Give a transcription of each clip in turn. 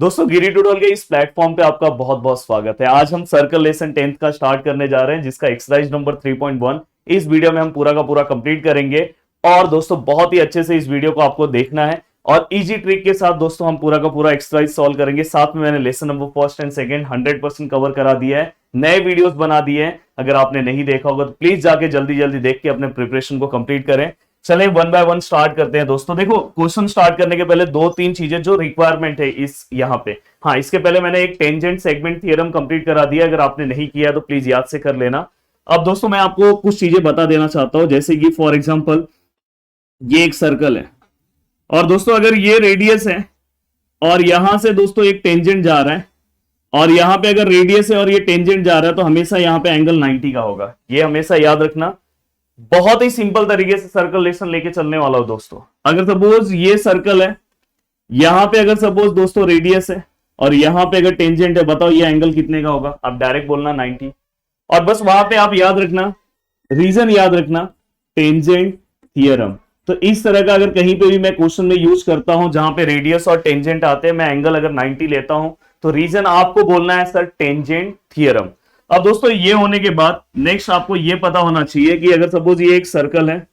दोस्तों गिरी ट्यूटोरियल के इस प्लेटफॉर्म पे आपका बहुत बहुत स्वागत है। आज हम सर्कल लेसन 10th का स्टार्ट करने जा रहे हैं, जिसका एक्सरसाइज नंबर 3.1 इस वीडियो में हम पूरा का पूरा कंप्लीट करेंगे। और दोस्तों बहुत ही अच्छे से इस वीडियो को आपको देखना है और इजी ट्रिक के साथ दोस्तों हम पूरा का पूरा एक्सरसाइज सॉल्व करेंगे। साथ में मैंने lesson number first and second 100% cover करा दिया है, नए वीडियोस बना दिए हैं। अगर आपने नहीं देखा होगा तो प्लीज जाके जल्दी जल्दी देख के अपने प्रिपरेशन को कंप्लीट करें। चलें वन बाय वन स्टार्ट करते हैं। दोस्तों देखो, क्वेश्चन स्टार्ट करने के पहले दो तीन चीजें जो रिक्वायरमेंट है इस यहाँ पे, हाँ इसके पहले मैंने एक टेंजेंट सेगमेंट थ्योरम कंप्लीट करा दिया। अगर आपने नहीं किया तो प्लीज याद से कर लेना। अब दोस्तों मैं आपको कुछ चीजें बता देना चाहता हूं, जैसे कि फॉर एग्जांपल ये एक सर्कल है और दोस्तों अगर ये रेडियस है और यहां से दोस्तों एक टेंजेंट जा रहा है और यहां पे अगर रेडियस है और ये टेंजेंट जा रहा है तो हमेशा यहां पे एंगल 90 का होगा। ये हमेशा याद रखना। बहुत ही सिंपल तरीके से सर्कल लेसन लेके चलने वाला हो दोस्तों। अगर सपोज ये सर्कल है, यहां पे अगर सपोज दोस्तों रेडियस है और यहां पे अगर टेंजेंट है, बताओ ये एंगल कितने का होगा? आप डायरेक्ट बोलना 90। और बस वहां पे आप याद रखना, रीजन याद रखना, टेंजेंट थियरम। तो इस तरह का अगर कहीं पे भी मैं क्वेश्चन में यूज करता हूं जहां पे रेडियस और टेंजेंट आते हैं, मैं एंगल अगर 90 लेता हूं तो रीजन आपको बोलना है सर टेंजेंट थियरम। अब दोस्तों ये होने के बाद नेक्स्ट आपको ये पता होना चाहिए कि अगर सपोज ये एक सर्कल है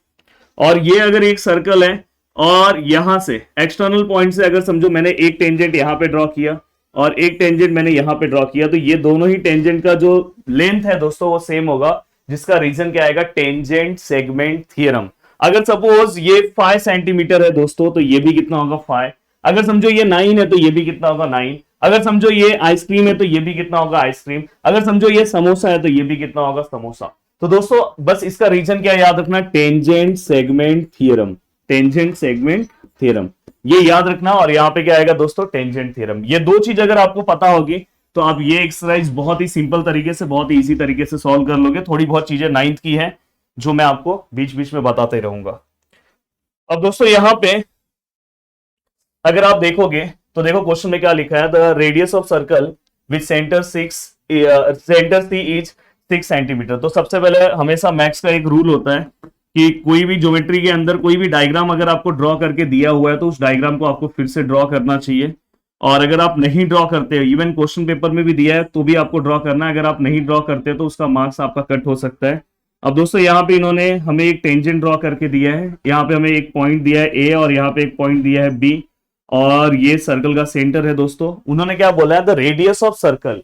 और ये अगर एक सर्कल है और यहां से एक्सटर्नल पॉइंट से अगर समझो मैंने एक टेंजेंट यहां पे ड्रॉ किया और एक टेंजेंट मैंने यहां पे ड्रॉ किया, तो ये दोनों ही टेंजेंट का जो लेंथ है दोस्तों वो सेम होगा, जिसका रीजन क्या आएगा? Tangent segment theorem. अगर सपोज ये 5 सेंटीमीटर है दोस्तों तो ये भी कितना होगा? 5। अगर समझो ये 9 है तो ये भी कितना होगा? 9। अगर समझो ये आइसक्रीम है तो ये भी कितना होगा? आइसक्रीम। अगर समझो ये समोसा है तो ये भी कितना होगा? समोसा। तो दोस्तों बस इसका रीजन क्या याद रखना? Tangent segment theorem. Tangent segment theorem ये याद रखना। और यहां पे क्या आएगा दोस्तों? Tangent theorem. ये दो चीज अगर आपको पता होगी तो आप ये एक्सरसाइज बहुत ही सिंपल तरीके से, बहुत ही इजी तरीके से सॉल्व कर लोगे। थोड़ी बहुत चीजें 9th की है जो मैं आपको बीच बीच में बताते रहूंगा। अब दोस्तों यहां पे अगर आप देखोगे तो देखो क्वेश्चन में क्या लिखा है? The radius of circle with centre C is 6 centimetre. तो सबसे पहले हमेशा मैथ्स का एक रूल होता है कि कोई भी ज्योमेट्री के अंदर कोई भी डायग्राम अगर आपको ड्रॉ करके दिया हुआ है तो उस डायग्राम को आपको फिर से ड्रॉ करना चाहिए। और अगर आप नहीं ड्रॉ करते, इवन क्वेश्चन पेपर में भी दिया है तो भी आपको ड्रॉ करना है। अगर आप नहीं ड्रॉ करते तो उसका मार्क्स आपका कट हो सकता है। अब दोस्तों यहाँ पे इन्होंने हमें एक टेंजेंट ड्रॉ करके दिया है, यहाँ पे हमें एक पॉइंट दिया है ए और यहाँ पे एक पॉइंट दिया है बी, और ये सर्कल का सेंटर है दोस्तों। उन्होंने क्या बोला है? The radius of circle.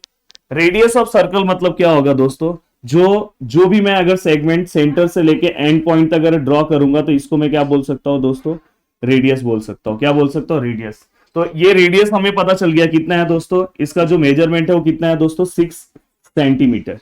Radius of circle मतलब क्या होगा दोस्तों? जो भी मैं अगर सेगमेंट सेंटर से लेके एंड पॉइंट तक अगर ड्रॉ करूंगा तो इसको मैं क्या बोल सकता हूं दोस्तों? रेडियस बोल सकता हूं। क्या बोल सकता हूं? रेडियस। तो ये रेडियस हमें पता चल गया कितना है दोस्तों। इसका जो मेजरमेंट है वो कितना है दोस्तों? 6 सेंटीमीटर।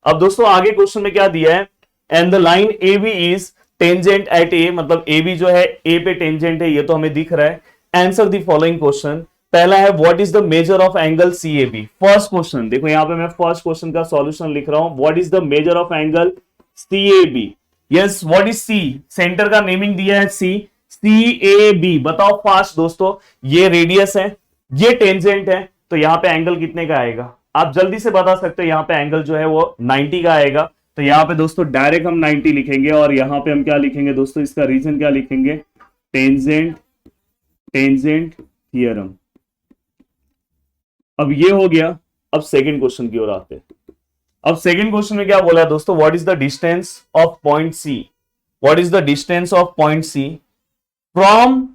अब दोस्तों आगे क्वेश्चन में क्या दिया है? And the line A B is tangent at A, मतलब ए बी जो है ए पे टेंजेंट है, ये तो हमें दिख रहा है। Answer the following question. पहला है what is the measure of angle C A B. First question देखो, यहां पे मैं फर्स्ट क्वेश्चन का सॉल्यूशन लिख रहा हूं। What is the measure of angle C A B? Yes, what is C? Centre का नेमिंग दिया है सी। सी ए बी बताओ फास्ट दोस्तों। ये रेडियस है, ये टेंजेंट है, तो यहां पे एंगल कितने का आएगा? आप जल्दी से बता सकते हो। यहां पे एंगल जो है वो 90 का आएगा। तो यहां पे दोस्तों डायरेक्ट हम 90 लिखेंगे और यहां पे हम क्या लिखेंगे दोस्तों? इसका रीजन क्या लिखेंगे? Tangent theorem. अब ये हो गया। अब सेकंड क्वेश्चन की ओर आते हैं। अब सेकंड क्वेश्चन में क्या बोला है दोस्तों? What is the distance of point C? What is the distance of point C from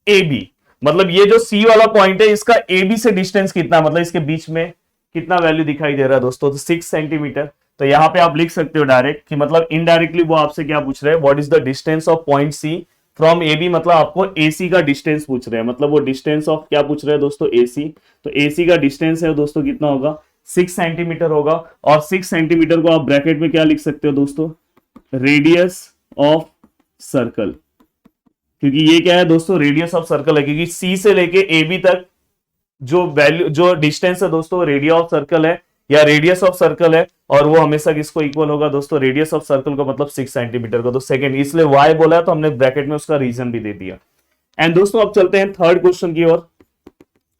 A B? मतलब ये जो सी वाला पॉइंट है इसका ए बी से डिस्टेंस कितना, मतलब इसके बीच में कितना वैल्यू दिखाई दे रहा है दोस्तों? तो 6 सेंटीमीटर। तो यहां पे आप लिख सकते हो डायरेक्ट कि मतलब इनडायरेक्टली वो आपसे क्या पूछ रहे हैं? What is the distance of point C from A B, मतलब आपको एसी का डिस्टेंस पूछ रहे हैं। मतलब वो डिस्टेंस ऑफ क्या पूछ रहे हैं दोस्तों? एसी। तो एसी का डिस्टेंस है दोस्तों कितना होगा? 6 सेंटीमीटर होगा। और 6 सेंटीमीटर को आप ब्रैकेट में क्या लिख सकते हो दोस्तों? Radius of circle. क्योंकि ये क्या है दोस्तों? रेडियस ऑफ सर्कल है, क्योंकि सी से लेके ए बी तक जो वैल्यू, जो डिस्टेंस है दोस्तों, रेडियस ऑफ सर्कल है या रेडियस ऑफ सर्कल है, और वो हमेशा किसको इक्वल होगा दोस्तों? रेडियस ऑफ सर्कल को, मतलब 6 सेंटीमीटर को। तो सेकंड, इसलिए वाई बोला है तो हमने ब्रैकेट में उसका रीजन भी दे दिया। एंड दोस्तों अब चलते हैं थर्ड क्वेश्चन की ओर।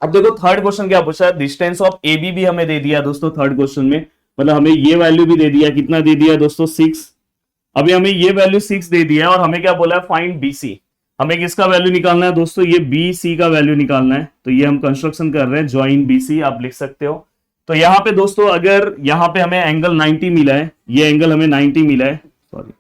अब देखो थर्ड क्वेश्चन क्या पूछा है? डिस्टेंस ऑफ ए बी भी हमें दे दिया दोस्तों थर्ड क्वेश्चन में। मतलब हमें ये वैल्यू भी दे दिया। कितना दे दिया दोस्तों? 6। अभी हमें ये वैल्यू 6 दे दिया और हमें क्या बोला है? Find BC. हमें किसका वैल्यू निकालना है दोस्तों, ये बी सी का वैल्यू निकालना है। तो ये हम कंस्ट्रक्शन कर रहे हैं, ज्वाइन बी सी आप लिख सकते हो। तो यहाँ पे दोस्तों अगर यहाँ पे हमें एंगल 90 मिला है, ये एंगल हमें 90 मिला है, सॉरी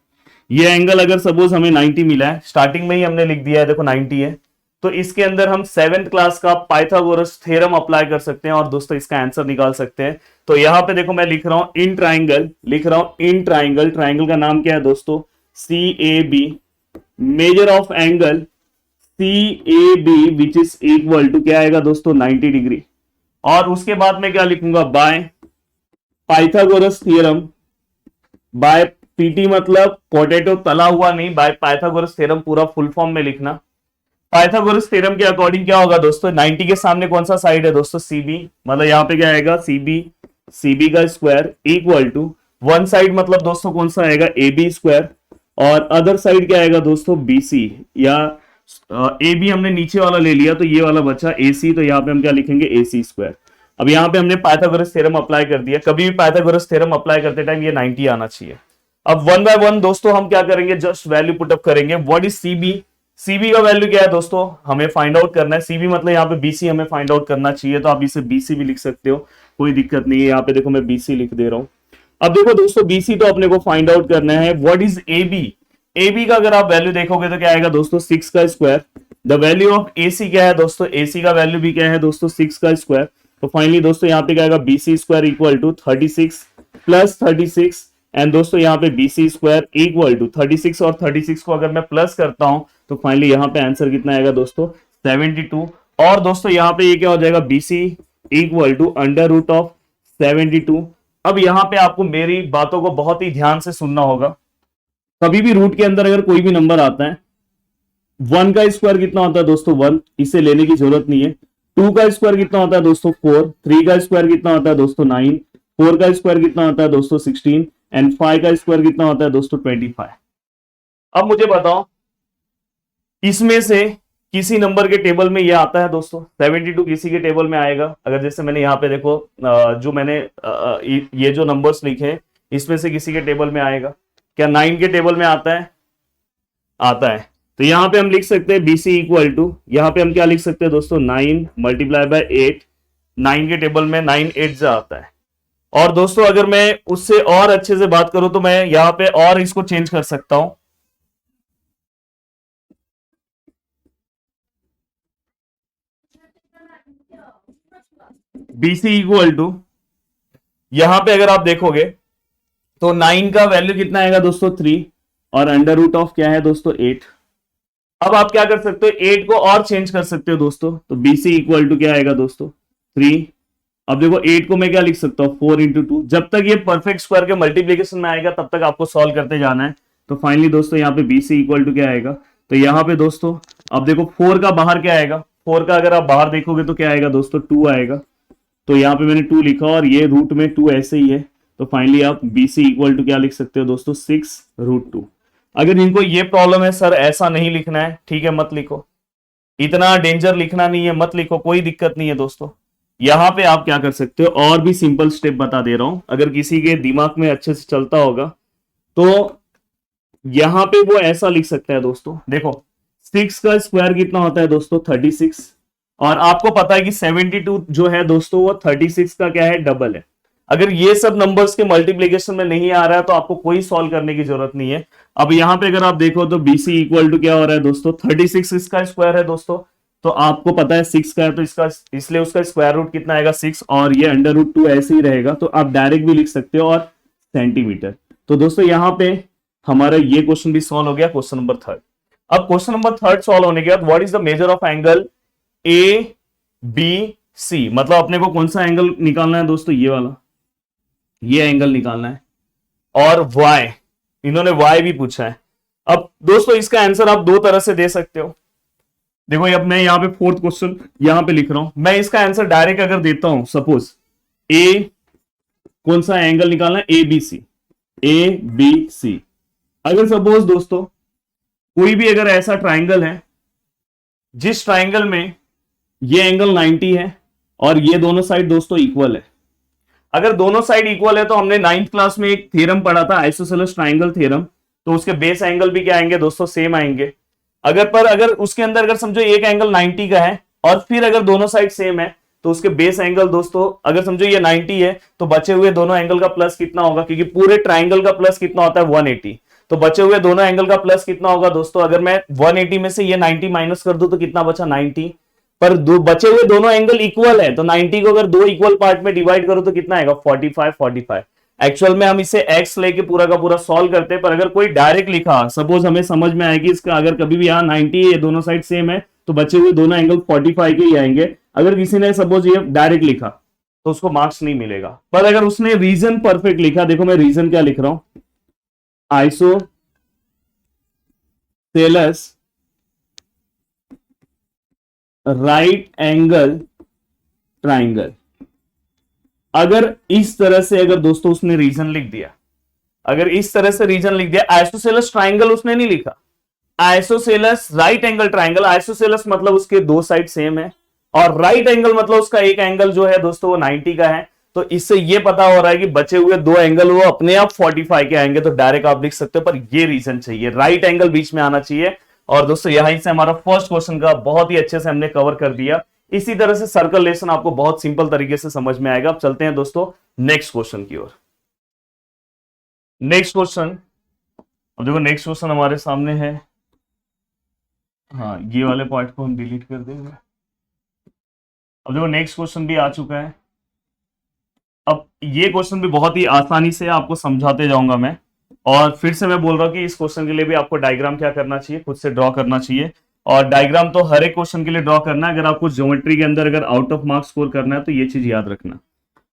ये एंगल अगर सपोज हमें 90 मिला है, स्टार्टिंग में ही हमने लिख दिया है देखो 90 है, तो इसके अंदर हम 7th क्लास का पाइथागोरस थ्योरम अप्लाई कर सकते हैं और दोस्तों इसका आंसर निकाल सकते हैं। तो यहां पे देखो मैं लिख रहा हूं इन ट्राइंगल, लिख रहा हूं इन ट्राइंगल, ट्राइंगल का नाम क्या है दोस्तों, C A B, measure of angle C A B which is equal to क्या आएगा दोस्तों 90 डिग्री। और उसके बाद में क्या लिखूंगा, by Pythagoras theorem, by PT मतलब पोटैटो तला हुआ नहीं, बाय पाइथागोरस थ्योरम पूरा फुल फॉर्म में लिखना। पाइथागोरस थ्योरम के अकॉर्डिंग क्या होगा दोस्तों, 90 के सामने कौन सा साइड है दोस्तों, सीबी, मतलब यहाँ पे क्या आएगा सीबी, सीबी का square equal to one side मतलब दोस्तों कौन सा आएगा ए बी स्क्वायर, और अदर साइड क्या आएगा दोस्तों बीसी, या ए बी हमने नीचे वाला ले लिया तो ये वाला बचा ए सी, तो यहाँ पे हम क्या लिखेंगे ए सी स्क्वायर। अब यहाँ पे हमने पाइथागोरस थ्योरम अप्लाई कर दिया, कभी भी पाइथागोरस थ्योरम अप्लाई करते टाइम ये 90 आना चाहिए। अब वन बाय वन दोस्तों हम क्या करेंगे, जस्ट वैल्यू पुटअप करेंगे। व्हाट इज सीबी, सीबी का वैल्यू क्या है दोस्तों, हमें फाइंड आउट करना है। सीबी मतलब यहाँ पे बीसी हमें फाइंड आउट करना चाहिए, तो आप इसे बीसी भी लिख सकते हो, कोई दिक्कत नहीं है। यहाँ पे देखो मैं बीसी लिख दे रहा हूं। अब देखो दोस्तों बीसी तो अपने को फाइंड आउट करना है। What is A B, A B का अगर आप वैल्यू देखोगे तो क्या आएगा दोस्तों 6 का स्क्वायर। द वैल्यू ऑफ ए सी क्या है दोस्तों, ए सी का वैल्यू भी क्या है दोस्तों 6 का स्क्वायर। तो फाइनली दोस्तों यहाँ पे क्या आएगा BC square equal to 36 plus 36, and दोस्तों यहाँ पे बीसी स्क्वायर इक्वल टू 36 और 36 को अगर मैं प्लस करता हूं तो फाइनली यहाँ पे आंसर कितना आएगा दोस्तों 72। और दोस्तों यहाँ पे ये क्या हो जाएगा BC equal to under root of 72। अब यहाँ पे आपको मेरी बातों को बहुत ही ध्यान से सुनना होगा। कभी भी रूट के अंदर अगर कोई भी नंबर आता है, 1 का स्क्वायर कितना होता है दोस्तों 1, इसे लेने की जरूरत नहीं है। 2 का स्क्वायर कितना होता है दोस्तों 4, 3 का स्क्वायर कितना होता है दोस्तों 9, 4 का स्क्वायर कितना होता है दोस्तों 16, एंड 5 का स्क्वायर कितना होता है दोस्तों 25। अब मुझे बताओ इसमें से किसी नंबर के टेबल में ये आता है दोस्तों 72, किसी के टेबल में आएगा। अगर जैसे मैंने यहाँ पे देखो जो मैंने ये जो नंबर्स लिखे हैं इसमें से किसी के टेबल में आएगा क्या, 9 के टेबल में आता है, आता है। तो यहाँ पे हम लिख सकते हैं बीसी इक्वल टू, यहाँ पे हम क्या लिख सकते हैं दोस्तों 9 मल्टीप्लाई बाय 8, 9 के टेबल में 9 8 जा आता है। और दोस्तों अगर मैं उससे और अच्छे से बात करूं तो मैं यहां पे और इसको चेंज कर सकता हूं। बीसी इक्वल टू, यहां पे अगर आप देखोगे तो 9 का वैल्यू कितना आएगा दोस्तों 3, और अंडर रूट ऑफ क्या है दोस्तों 8। अब आप क्या कर सकते हो, 8 को और चेंज कर सकते हो दोस्तों, तो बीसी इक्वल टू क्या आएगा दोस्तों 3। अब देखो 8 को मैं क्या लिख सकता हूं 4 इंटू 2। जब तक ये परफेक्ट स्क्वायर के मल्टीप्लीकेशन में आएगा तब तक आपको सॉल्व करते जाना है। तो फाइनली दोस्तों यहाँ पे बीसी इक्वल टू क्या आएगा, तो यहाँ पे दोस्तों अब देखो 4 का बाहर क्या आएगा, 4 का अगर आप बाहर देखोगे तो क्या आएगा दोस्तों 2 आएगा। तो यहाँ पे मैंने 2 लिखा और ये रूट में 2 ऐसे ही है। तो फाइनली आप बीसी इक्वल टू क्या लिख सकते हो दोस्तों 6√2। अगर इनको ये प्रॉब्लम है सर ऐसा नहीं लिखना है, ठीक है मत लिखो, इतना डेंजर लिखना नहीं है, मत लिखो, कोई दिक्कत नहीं है दोस्तों। यहां पे आप क्या कर सकते हो, और भी सिंपल स्टेप बता दे रहा हूं, अगर किसी के दिमाग में अच्छे से चलता होगा तो यहां पे वो ऐसा लिख सकता है दोस्तों। देखो 6 का स्क्वायर कितना होता है दोस्तों 36, और आपको पता है कि 72 जो है दोस्तों वो 36 का क्या है डबल है। अगर ये सब नंबर्स के मल्टीप्लीकेशन में नहीं आ रहा है तो आपको कोई सॉल्व करने की जरूरत नहीं है। अब यहाँ पे अगर आप देखो तो बीसी इक्वल टू क्या हो रहा है दोस्तों 36 इसका स्क्वायर है दोस्तों, तो आपको पता है 6 का है तो इसका इसलिए उसका स्क्वायर रूट कितना आएगा 6, और ये अंडर रूट 2 ऐसे ही रहेगा। तो आप डायरेक्ट भी लिख सकते हो और सेंटीमीटर। तो दोस्तों यहाँ पे हमारा ये क्वेश्चन भी सॉल्व हो गया, क्वेश्चन नंबर 3। अब क्वेश्चन नंबर 3 सॉल्व होने के बाद what is the measure of angle A B C, मतलब अपने को कौन सा एंगल निकालना है दोस्तों, ये वाला, ये एंगल निकालना है। और y, इन्होंने y भी पूछा है। अब दोस्तों इसका आंसर आप दो तरह से दे सकते हो। देखो अब मैं यहाँ पे 4th क्वेश्चन यहाँ पे लिख रहा हूं, मैं इसका आंसर डायरेक्ट अगर देता हूं, सपोज ए कौन सा एंगल निकालना है ए बी सी, ए बी सी। अगर सपोज दोस्तों कोई भी अगर ऐसा ट्राइंगल है जिस ट्राइंगल में ये एंगल 90 है और ये दोनों साइड दोस्तों इक्वल है, अगर दोनों साइड इक्वल है तो हमने 9th क्लास में एक थ्योरम पढ़ा था आइसोसेलेस ट्राइंगल थ्योरम, तो उसके बेस एंगल भी क्या आएंगे दोस्तों सेम आएंगे। अगर उसके अंदर अगर समझो एक एंगल 90 का है और फिर अगर दोनों साइड सेम है तो उसके बेस एंगल दोस्तों अगर समझो ये 90 है तो बचे हुए दोनों एंगल का प्लस कितना होगा, क्योंकि पूरे ट्राइंगल का प्लस कितना होता है 180, तो बचे हुए दोनों एंगल का प्लस कितना होगा दोस्तों, अगर मैं 180 में से ये 90 माइनस कर दूं तो कितना बचा 90, पर बचे हुए दोनों एंगल इक्वल है तो 90 को अगर दो इक्वल पार्ट में डिवाइड करो तो कितना आएगा 45 45। एक्चुअल में हम इसे x लेके पूरा का पूरा सॉल्व करते हैं, पर अगर कोई डायरेक्ट लिखा, सपोज हमें समझ में आएगी इसका अगर कभी भी यहाँ 90 है दोनों साइड सेम है तो बचे हुए दोनों एंगल 45 के ही आएंगे। अगर किसी ने सपोज ये डायरेक्ट लिखा तो उसको मार्क्स नहीं मिलेगा, पर अगर उसने रीजन परफेक्ट लिखा, देखो मैं रीजन क्या लिख रहा हूं, आइसोसेलेस राइट एंगल ट्राइंगल, अगर इस तरह से अगर दोस्तों उसने रीजन लिख दिया, अगर इस तरह से रीजन लिख दिया, आइसोसेलेस ट्राइंगल उसने नहीं लिखा, isosceles right angle triangle, isosceles मतलब उसके दो साइड सेम है और राइट एंगल मतलब उसका एक एंगल जो है दोस्तों वो 90 का है, तो इससे ये पता हो रहा है कि बचे हुए दो एंगल वो अपने आप 45 के आएंगे, तो डायरेक्ट आप लिख सकते हो, पर ये रीजन चाहिए, राइट एंगल बीच में आना चाहिए। और दोस्तों यहीं से हमारा फर्स्ट क्वेश्चन का बहुत ही अच्छे से हमने कवर कर दिया। इसी तरह से सर्कल लेसन आपको बहुत सिंपल तरीके से समझ में आएगा। अब चलते हैं दोस्तों नेक्स्ट क्वेश्चन की ओर। नेक्स्ट क्वेश्चन, अब देखो नेक्स्ट क्वेश्चन हमारे सामने है, हाँ ये वाले पॉइंट को हम डिलीट कर देंगे। अब देखो नेक्स्ट क्वेश्चन भी आ चुका है। अब ये क्वेश्चन भी बहुत ही आसानी से आपको समझाते जाऊंगा मैं, और फिर से मैं बोल रहा हूं कि इस क्वेश्चन के लिए भी आपको डायग्राम क्या करना चाहिए, खुद से ड्रॉ करना चाहिए, और डायग्राम तो हर एक क्वेश्चन के लिए ड्रॉ करना है। अगर आपको ज्योमेट्री के अंदर अगर आउट ऑफ मार्क्स स्कोर करना है तो ये चीज याद रखना।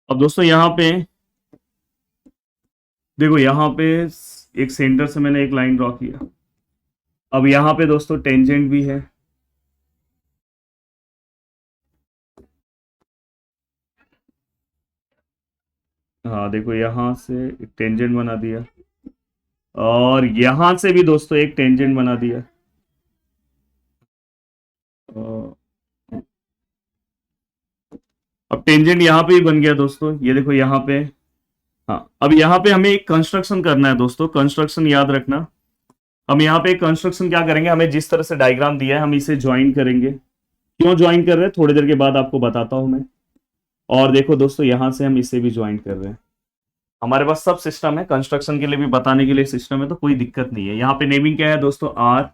अब दोस्तों यहाँ पे देखो, यहाँ पे एक सेंटर से मैंने एक लाइन ड्रॉ किया। अब यहाँ पे दोस्तों टेंजेंट भी है, हाँ देखो यहाँ से एक टेंजेंट बना दिया और यहां से भी दोस्तों एक टेंजेंट बना दिया। अब टेंजेंट यहां पे ही बन गया दोस्तों, ये देखो यहाँ पे, हाँ अब यहाँ पे हमें एक कंस्ट्रक्शन करना है दोस्तों, कंस्ट्रक्शन याद रखना। हम यहाँ पे एक कंस्ट्रक्शन क्या करेंगे, हमें जिस तरह से डायग्राम दिया है हम इसे ज्वाइन करेंगे। क्यों ज्वाइन कर रहे हैं थोड़ी देर के बाद आपको बताता हूं मैं। और देखो दोस्तों यहां से हम इसे भी ज्वाइन कर रहे हैं, हमारे पास सब सिस्टम है, कंस्ट्रक्शन के लिए भी बताने के लिए सिस्टम है, तो कोई दिक्कत नहीं है। यहाँ पे नेमिंग क्या है दोस्तों आर,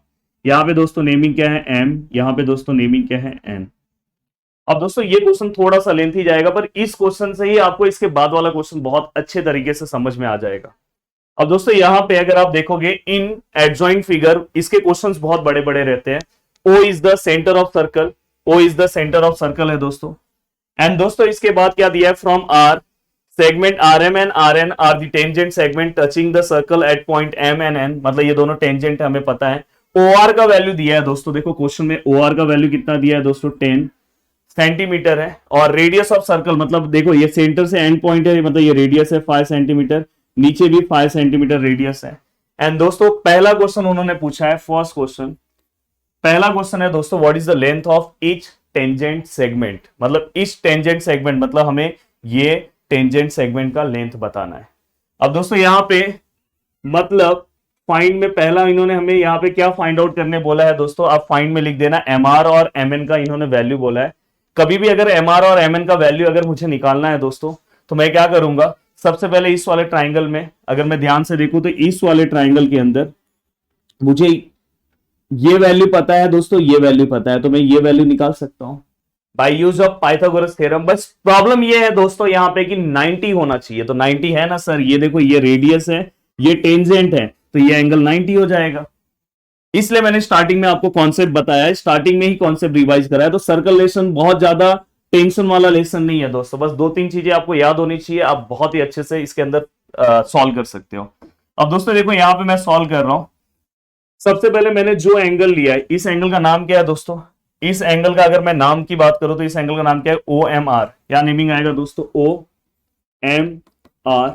यहाँ पे दोस्तों नेमिंग क्या है एम, यहाँ पे दोस्तों नेमिंग क्या है एन। अब दोस्तों ये क्वेश्चन थोड़ा सा लेंथी जाएगा, पर इस क्वेश्चन से ही आपको इसके बाद वाला क्वेश्चन बहुत अच्छे तरीके से समझ में आ जाएगा। अब दोस्तों यहाँ पे अगर आप देखोगे इन एडजॉइंट फिगर, इसके क्वेश्चंस बहुत बड़े बड़े रहते हैं। O is the centre of circle, O is the centre of circle है दोस्तों। एंड दोस्तों इसके बाद क्या दिया है, from R segment R M and R N are the tangent segment touching the circle at point M and N, मतलब ये दोनों टेंजेंट है, हमें पता है। ओ आर का वैल्यू दिया है दोस्तों, देखो क्वेश्चन में ओ आर का वैल्यू कितना दिया है दोस्तों 10 सेंटीमीटर है, और रेडियस ऑफ सर्कल मतलब देखो ये सेंटर से एंड पॉइंट है, मतलब ये रेडियस है 5 सेंटीमीटर, नीचे भी 5 सेंटीमीटर रेडियस है। एंड दोस्तों पहला क्वेश्चन उन्होंने पूछा है, फर्स्ट क्वेश्चन, पहला क्वेश्चन है दोस्तों what is the length of each tangent segment, मतलब इस टेंजेंट सेगमेंट मतलब हमें ये टेंजेंट सेगमेंट का लेंथ बताना है। अब दोस्तों यहां पे मतलब फाइंड में पहला इन्होंने हमें यहाँ पे क्या फाइंड आउट करने बोला है दोस्तों, आप फाइंड में लिख देना एम आर और एम एन का इन्होंने वैल्यू बोला है। कभी भी अगर एम आर और एम एन का वैल्यू अगर मुझे निकालना है दोस्तों तो मैं क्या करूंगा, सबसे पहले इस वाले ट्राइंगल में अगर मैं ध्यान से देखूं तो इस वाले ट्राइंगल के अंदर मुझे ये वैल्यू पता है दोस्तों, ये वैल्यू पता है, तो मैं ये वैल्यू निकाल सकता हूं by use of Pythagoras theorem. बस प्रॉब्लम ये है दोस्तों यहाँ पे कि 90 होना चाहिए, तो 90 है ना सर, ये देखो ये रेडियस है, ये टेंजेंट है, तो ये एंगल 90 हो जाएगा। इसलिए मैंने स्टार्टिंग में आपको कॉन्सेप्ट बताया है, स्टार्टिंग में ही कॉन्सेप्ट रिवाइज करा है। तो सर्कल लेसन बहुत ज्यादा टेंशन वाला लेसन नहीं है दोस्तों, बस 2-3 चीजें आपको याद होनी चाहिए, आप बहुत ही अच्छे से इसके अंदर सॉल्व कर सकते हो। अब दोस्तों देखो यहाँ पे मैं सॉल्व कर रहा हूं। सबसे पहले मैंने जो एंगल लिया है, इस एंगल का नाम क्या है दोस्तों, इस एंगल का अगर मैं नाम की बात करूं तो इस एंगल का नाम क्या है, ओ एम आर, क्या नेमिंग आएगा दोस्तों, ओ एम आर।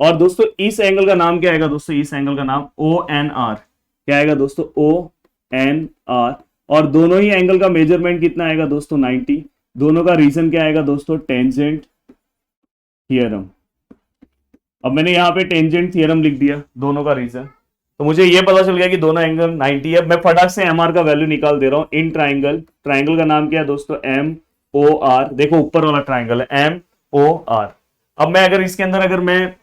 और दोस्तों इस एंगल का नाम क्या आएगा दोस्तों, इस एंगल का नाम ओ एन आर, क्या आएगा दोस्तों, ओ एन आर। और दोनों ही एंगल का मेजरमेंट कितना आएगा दोस्तों 90। दोनों का रीजन क्या आएगा दोस्तों, टेंजेंट थ्योरम। अब मैंने यहाँ पे टेंजेंट थ्योरम लिख दिया, दोनों का रीजन, तो मुझे ये पता चल गया कि दोनों एंगल 90 है। मैं फटाक से एम आर का वैल्यू निकाल दे रहा हूं इन ट्राइंगल। ट्राइंगल का नाम क्या है दोस्तों, एम ओ आर। देखो ऊपर वाला ट्राइंगल है एम ओ आर। अब मैं अगर इसके अंदर अगर मैं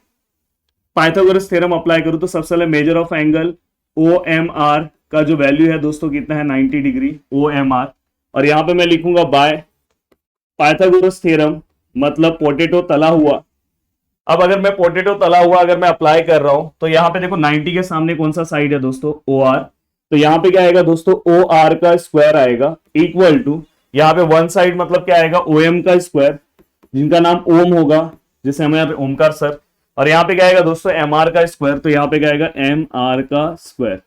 पाइथागोरस थ्योरम अप्लाई करूं तो सबसे पहले measure of angle O M R का जो वैल्यू है दोस्तों कितना है, 90 डिग्री ओ एम आर। और यहां पे मैं लिखूंगा बाय पाइथागोरस थ्योरम, मतलब पोटेटो तला हुआ। अब अगर मैं पोटेटो तला हुआ अगर मैं अप्लाई कर रहा हूं तो यहां पे देखो 90 के सामने कौन सा साइड है दोस्तों, ओ आर। तो यहां पे क्या आएगा दोस्तों, ओ आर का स्क्वायर आएगा इक्वल टू, यहां पे वन साइड मतलब क्या आएगा, ओ एम का स्क्वायर, जिनका नाम ओम होगा, जैसे हमें यहाँ पे ओमकार सर। और यहाँ पे क्या आएगा दोस्तों, एम आर का स्क्वायर, तो यहाँ पे क्या आएगा एम आर का स्क्वायर।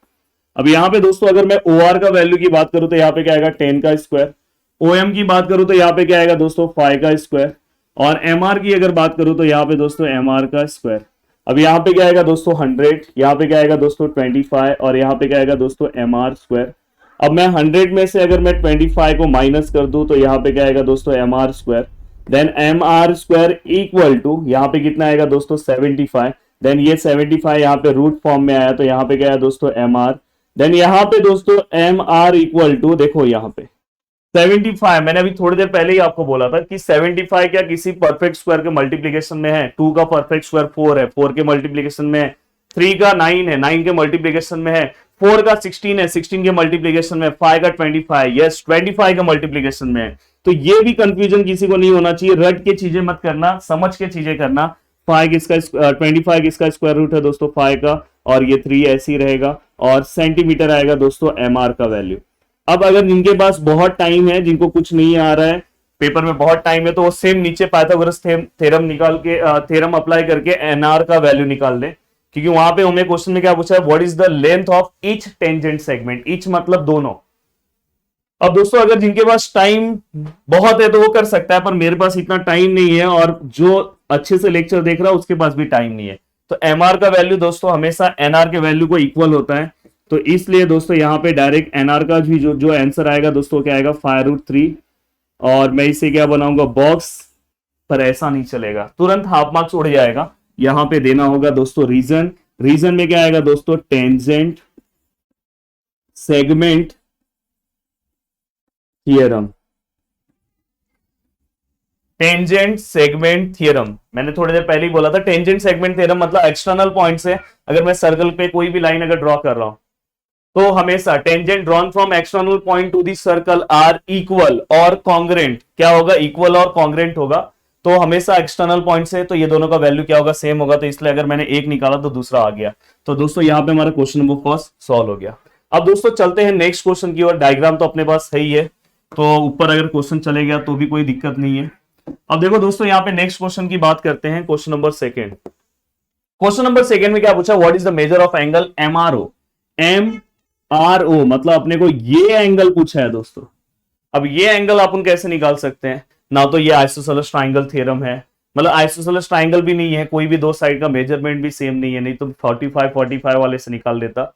अब यहाँ पे दोस्तों अगर मैं ओ आर का वैल्यू की बात करूं तो यहाँ पे क्या आएगा 10 का स्क्वायर। ओ एम की बात करूं तो यहाँ पे क्या आएगा दोस्तों 5 का स्क्वायर। और एम आर की अगर बात करूं तो यहाँ पे दोस्तों एम आर का स्क्वायर। अब यहाँ पे क्या आएगा दोस्तों 100, यहाँ पे क्या आएगा दोस्तों 25 और यहाँ पे क्या आएगा दोस्तों एम आर स्क्वायर। अब मैं 100 में से अगर मैं 25 को माइनस कर दूं तो यहाँ पे क्या आएगा दोस्तों M R square. Then M R square equal to यहाँ पे कितना आएगा दोस्तों 75। देन ये 75 यहाँ पे रूट फॉर्म में आया तो यहाँ पे क्या है दोस्तों एम आर। देन यहाँ पे दोस्तों एम आर इक्वल टू, देखो यहाँ पे 75, मैंने अभी थोड़ी देर पहले ही आपको बोला था कि 75 क्या किसी परफेक्ट स्क्वायर के मल्टीप्लीकेशन में है। 2 का परफेक्ट स्क्वायर 4 है, 4 के मल्टीप्लीकेशन में है। 3 का 9 है, 9 के मल्टीप्लीकेशन में है। 4 का 16 है, 16 के मल्टीप्लीकेशन में। 5 का 25, यस 25 के मल्टीप्लीकेशन में है। तो ये भी कंफ्यूजन किसी को नहीं होना चाहिए, रट के चीजें मत करना, समझ के चीजें करना। 25 किसका स्क्वायर रूट है दोस्तों 5 का, और ये 3 ऐसे ही रहेगा। और सेंटीमीटर आएगा दोस्तों एम आर का वैल्यू। अब अगर जिनके पास बहुत टाइम है, जिनको कुछ नहीं आ रहा है, पेपर में बहुत टाइम है, तो वो सेम नीचे पाइथागोरस थ्योरम निकाल के थ्योरम अप्लाई करके एनआर का वैल्यू निकाल दे। क्योंकि वहां पे हमें क्वेश्चन में क्या पूछा है, what is the length of each tangent segment. Each मतलब दोनों। अब दोस्तों अगर जिनके पास टाइम बहुत है तो वो कर सकता है, पर मेरे पास इतना टाइम नहीं है, और जो अच्छे से लेक्चर देख रहा है उसके पास भी टाइम नहीं है। तो एमआर का वैल्यू दोस्तों हमेशा एनआर के वैल्यू को इक्वल होता है। तो इसलिए दोस्तों यहाँ पे डायरेक्ट एनआर का भी जो आंसर आएगा दोस्तों क्या आएगा 5√3। और मैं इसे क्या बनाऊंगा बॉक्स, पर ऐसा नहीं चलेगा, तुरंत हाफ मार्क्स उड़ जाएगा। यहां पे देना होगा दोस्तों रीजन। रीजन में क्या आएगा दोस्तों, tangent segment theorem. Tangent segment theorem मैंने थोड़ी देर पहले ही बोला था। टेंजेंट सेगमेंट थियरम मतलब एक्सटर्नल पॉइंट से अगर मैं सर्कल पे कोई भी लाइन अगर ड्रॉ कर रहा हूं तो हमेशा tangent drawn from external point to the circle are equal और कॉन्ग्रेंट। क्या होगा, इक्वल और कॉन्ग्रेंट होगा। तो हमेशा एक्सटर्नल पॉइंट से तो ये दोनों का वैल्यू क्या होगा, सेम होगा। तो इसलिए अगर मैंने एक निकाला तो दूसरा आ गया। तो दोस्तों यहाँ पे हमारा क्वेश्चन नंबर फर्स्ट सॉल्व हो गया। अब दोस्तों चलते हैं नेक्स्ट क्वेश्चन की ओर। डायग्राम तो अपने पास है ही है, तो ऊपर अगर क्वेश्चन चले गया तो भी कोई दिक्कत नहीं है। अब देखो दोस्तों यहाँ पे नेक्स्ट क्वेश्चन की बात करते हैं, question number second. Question number second में क्या पूछा, what is the measure of angle MRO. MRO मतलब अपने को ये एंगल पूछा है दोस्तों। अब ये एंगल अपन कैसे निकाल सकते हैं, ना तो ये आइसोसेलेस ट्राइंगल थ्योरम है, मतलब आइसोसेलेस ट्राइंगल भी नहीं है, कोई भी दो साइड का मेजरमेंट भी सेम नहीं है, नहीं तो 45 वाले से निकाल देता।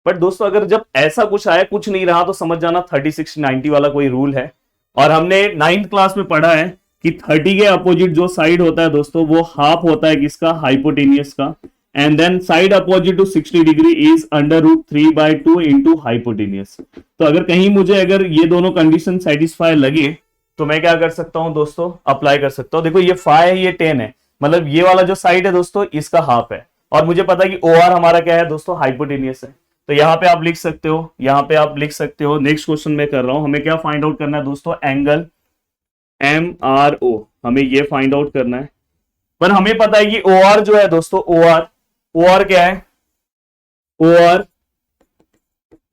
बट दोस्तों अगर जब ऐसा कुछ आया, कुछ नहीं रहा, तो समझ जाना 30 60 90 वाला कोई रूल है। और हमने 9th क्लास में पढ़ा है कि 30 के अपोजिट जो साइड होता है दोस्तों वो हाफ होता है किसका, हाइपोटेनियस का। And then side opposite to 60 degree is √3/2 into hypotenuse. तो अगर कहीं मुझे अगर ये दोनों कंडीशन सेटिस्फाई लगे तो मैं क्या कर सकता हूं दोस्तों, अप्लाई कर सकता हूं। देखो ये 5 है, ये 10 है, मतलब ये वाला जो साइड है दोस्तों इसका हाफ है। और मुझे पता है कि OR हमारा क्या है दोस्तों, हाइपोटेनियस है। तो यहाँ पे आप लिख सकते हो, यहाँ पे आप लिख सकते हो। नेक्स्ट क्वेश्चन में कर रहा हूं, हमें क्या फाइंड आउट करना है दोस्तों, एंगल MRO हमें ये फाइंड आउट करना है। पर हमें पता है कि OR जो है दोस्तों, OR क्या है, OR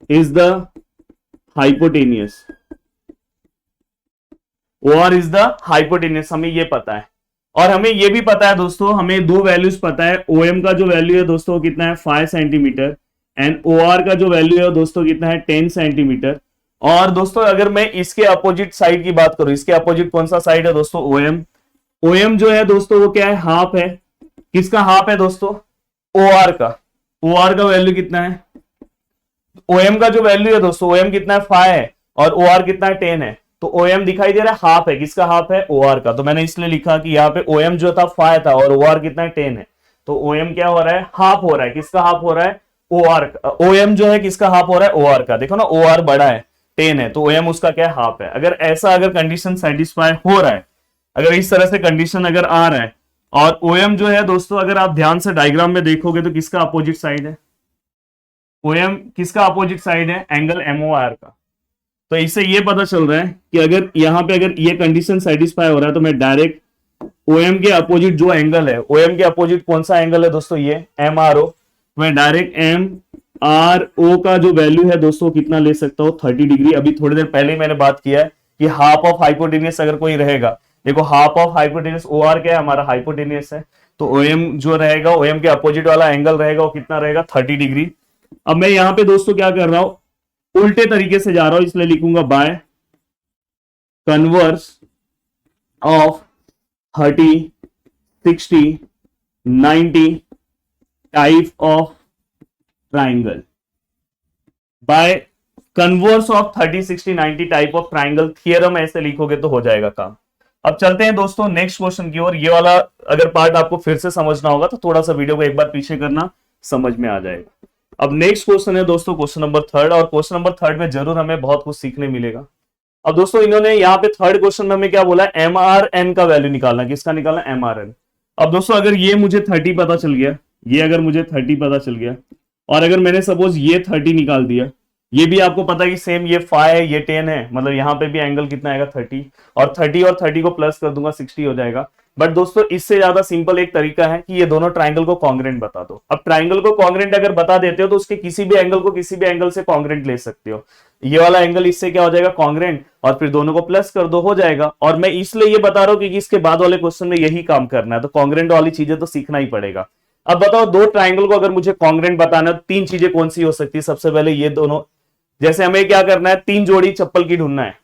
is the hypotenuse. OR is the hypotenuse, हमें ये पता है। और हमें ये भी पता है दोस्तों, हमें दो वैल्यूज पता है। OM का जो वैल्यू है दोस्तों कितना है 5 सेंटीमीटर, एंड OR का जो वैल्यू है दोस्तों कितना है 10 सेंटीमीटर। और दोस्तों अगर मैं इसके अपोजिट साइड की बात करूं, इसके अपोजिट कौन सा साइड है दोस्तों, OM जो है दोस्तों वो क्या है, हाफ है। किसका हाफ है दोस्तों, OR का। OR का वैल्यू कितना है, OM का जो वैल्यू है दोस्तों, OM कितना है 5 है और OR कितना है 10 है। तो OM दिखाई दे रहा है हाफ है, किसका हाफ है, OR का। तो मैंने इसलिए लिखा कि यहाँ पे OM जो था 5 था और OR कितना है 10 है। तो OM क्या हो रहा है, हाफ हो रहा है। किसका हाफ हो रहा है, ओ आर, ओ एम जो है किसका हाफ हो रहा है, ओ आर का। देखो ना ओ आर बड़ा है 10 है, तो ओ एम उसका क्या है, हाफ है। अगर ऐसा अगर कंडीशन सेटिस्फाई हो रहा है, अगर इस तरह से कंडीशन अगर आ रहा है, और ओ एम जो है दोस्तों अगर आप ध्यान से डायग्राम में देखोगे तो किसका अपोजिट साइड है, ओ एम किसका अपोजिट साइड है, एंगल एमओ आर का। तो इससे ये पता चल रहा है कि अगर यहाँ पे अगर ये कंडीशन सेटिस्फाई हो रहा है तो मैं डायरेक्ट ओएम के अपोजिट जो एंगल है, ओएम के अपोजिट कौन सा एंगल है दोस्तों, ये एम आर ओ, मैं डायरेक्ट एम आर ओ का जो वैल्यू है दोस्तों कितना ले सकता हूं, 30 डिग्री। अभी थोड़ी देर पहले ही मैंने बात किया है कि हाफ ऑफ हाइपोटेनियस अगर कोई रहेगा, देखो half of hypotenuse O R क्या है, हमारा हाइपोटेनियस है, तो ओएम जो रहेगा, ओएम के अपोजिट वाला एंगल रहेगा वो कितना रहेगा, 30 डिग्री। अब मैं यहां पे दोस्तों क्या कर रहा हूं, उल्टे तरीके से जा रहा हूं, इसलिए लिखूंगा by converse of 30, 60, 90 type of triangle, by converse of 30, 60, 90 type of triangle theorem ऐसे लिखोगे तो हो जाएगा काम। अब चलते हैं दोस्तों नेक्स्ट क्वेश्चन की ओर। ये वाला अगर पार्ट आपको फिर से समझना होगा तो थोड़ा सा वीडियो को एक बार पीछे करना, समझ में आ जाएगा। अब नेक्स्ट क्वेश्चन है दोस्तों क्वेश्चन नंबर 3, और क्वेश्चन नंबर 3 में जरूर हमें बहुत कुछ सीखने मिलेगा। अब दोस्तों इन्होंने यहाँ पे थर्ड क्वेश्चन में हमें क्या बोला, एम आर एन का वैल्यू निकालना, किसका निकालना, एम आर एन। अब दोस्तों अगर ये मुझे 30 पता चल गया, ये अगर मुझे 30 पता चल गया, और अगर मैंने सपोज ये 30 निकाल दिया, ये भी आपको पता है कि सेम ये 5 है, ये 10 है, मतलब यहाँ पे भी एंगल कितना आएगा 30, और 30 को प्लस कर दूंगा 60 हो जाएगा। बट दोस्तों इससे ज्यादा सिंपल एक तरीका है कि ये दोनों ट्राइंगल को कॉन्ग्रेंट बता दो। अब ट्राइंगल को कॉन्ग्रेंट अगर बता देते हो तो उसके किसी भी एंगल को किसी भी एंगल से कॉन्ग्रेंट ले सकते हो। ये वाला एंगल इससे क्या हो जाएगा, कॉन्ग्रेंट, और फिर दोनों को प्लस कर दो, हो जाएगा। और मैं इसलिए ये बता रहा हूं क्योंकि इसके बाद वाले क्वेश्चन में यही काम करना है, तो कॉन्ग्रेंट वाली चीजें तो सीखना ही पड़ेगा। अब बताओ दो ट्राइंगल को अगर मुझे कॉन्ग्रेंट बताना है, तीन चीजें कौन सी हो सकती है। सबसे पहले ये दोनों, जैसे हमें क्या करना है, तीन जोड़ी चप्पल की ढूंढना है।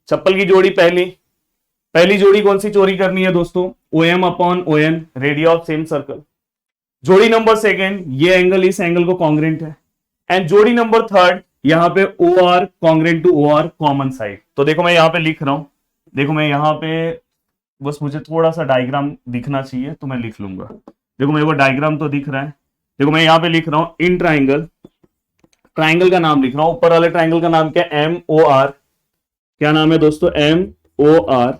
चप्पल की जोड़ी पहली जोड़ी कौन सी चोरी करनी है दोस्तों, O M upon O N, radius of same circle. जोड़ी नंबर सेकेंड, ये एंगल इस एंगल को कॉन्ग्रेंट है। एंड जोड़ी नंबर थर्ड, यहां पे O R congruent to O R common side. तो देखो मैं यहां पे लिख रहा हूं, देखो मैं यहां पे बस मुझे थोड़ा सा डायग्राम दिखना चाहिए तो मैं लिख लूंगा। देखो मेरे को डायग्राम तो दिख रहा है। देखो मैं यहां पे लिख रहा हूं इन ट्राइंगल, ट्राइंगल का नाम लिख रहा हूं। ऊपर वाले ट्राइंगल का नाम क्या है, एम ओ आर, क्या नाम है दोस्तों, एम ओ आर।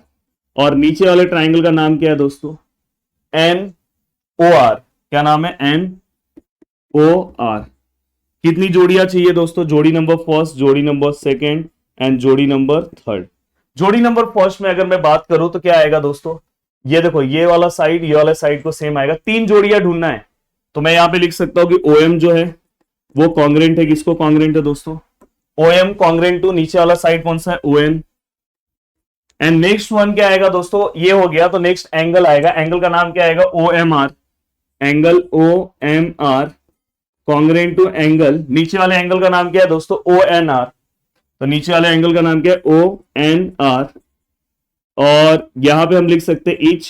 और नीचे वाले ट्राइंगल का नाम क्या है दोस्तों, एन ओ आर, क्या नाम है, एन ओ आर। कितनी जोड़ियां चाहिए दोस्तों, जोड़ी नंबर फर्स्ट, जोड़ी नंबर सेकेंड एंड जोड़ी नंबर थर्ड। जोड़ी नंबर फर्स्ट में अगर मैं बात करूं तो क्या आएगा दोस्तों, ये देखो ये वाला साइड ये वाला साइड को सेम आएगा। तीन जोड़ियां ढूंढना है तो मैं यहां पे लिख सकता हूं कि ओ एम जो है वो कॉन्ग्रेंट है, किसको कॉन्ग्रेंट है दोस्तों, ओ एम कॉन्ग्रेंट टू नीचे वाला साइड कौन सा है, O N. And next one क्या आएगा दोस्तों, ये हो गया तो नेक्स्ट एंगल आएगा, एंगल का नाम क्या आएगा, O M R, angle O M R congruent to angle, नीचे वाले एंगल का नाम क्या है दोस्तों, ओ एन आर। तो नीचे वाले एंगल का नाम क्या है, ओ एन आर। और यहां पे हम लिख सकते हैं इच